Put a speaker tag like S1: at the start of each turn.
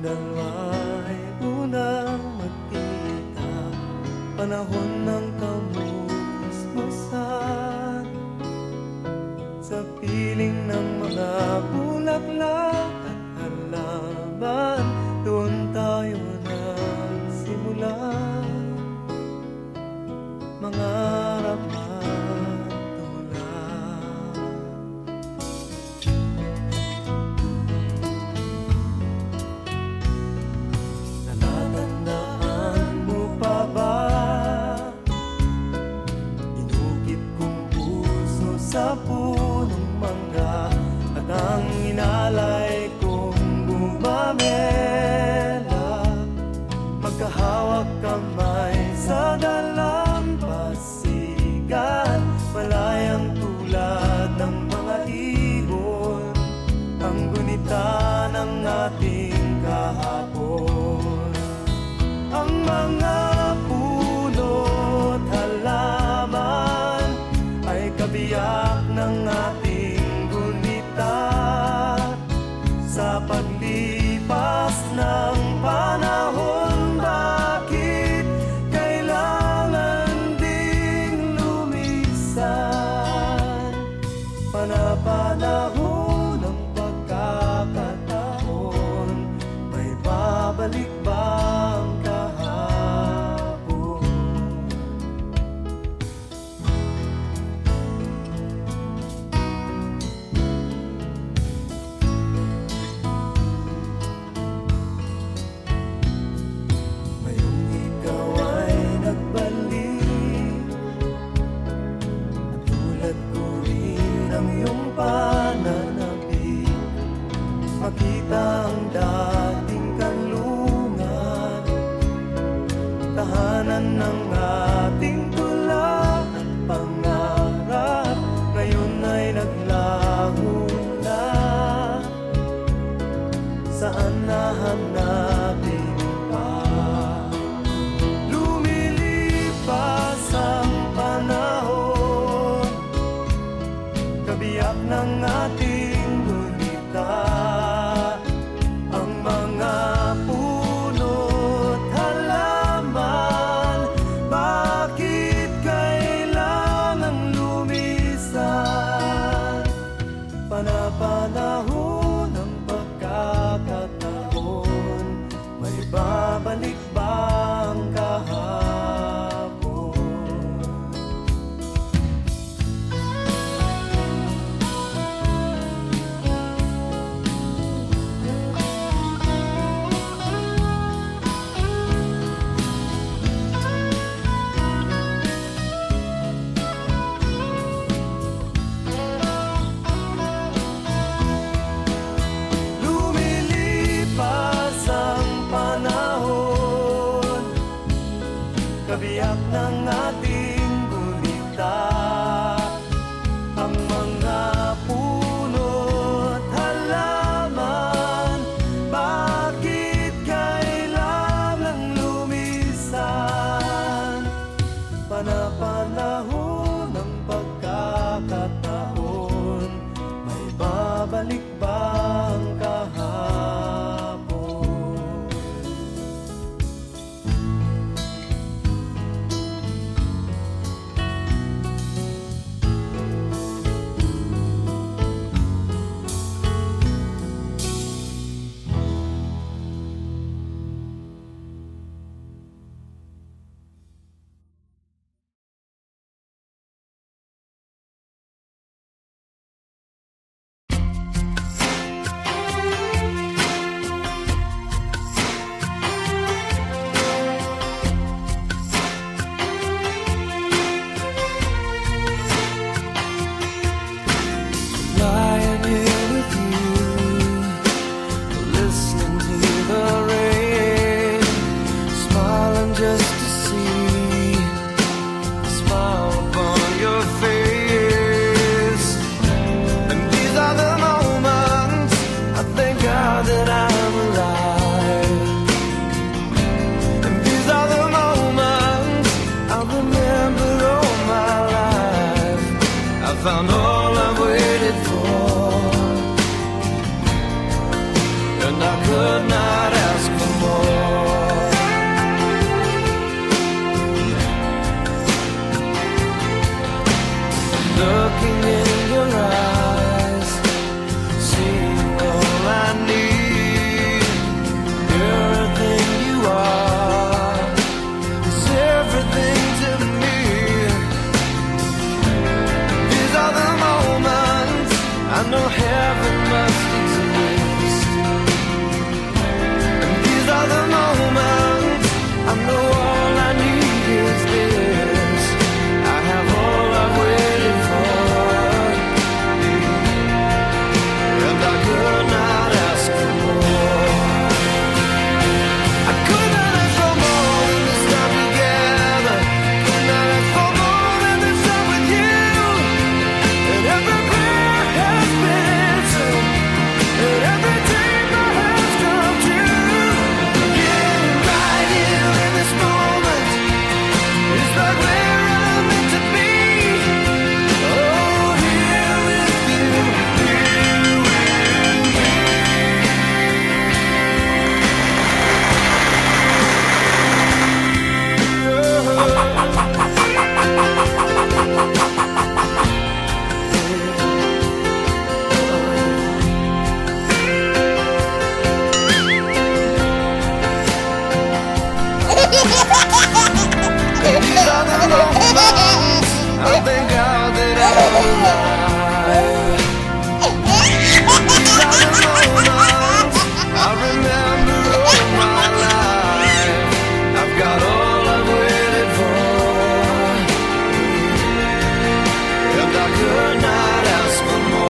S1: dalawa'y unang magkita, panahon ng kamusmusan. Sa piling ng mga bulaklak at halaman, doon tayo nagsimula mangarap at tumulak. Natatandaan mo pa ba? Inukit kong puso sa punong mangga, at ang inalay kong gumamela, magkahawak kamay sa dalampasigan, malayang tulad ng mga ibon, ang gunita ng ating kahapon. Ang mga puno't halaman ay kabiyak ng ating gunita. Sa paglipas ng panahon, bakit kailangan ding lumisan? Panapanahon ng pagkakataon, may babalik ba ang kahapon? Ngayong ikaw ay nagbalik, at tulad ko rin ang iyong pananabik, makita ang dating kanlungan, tahanan ng ating tula at pangarap, ngayon ay naglaho na. Saan nahanap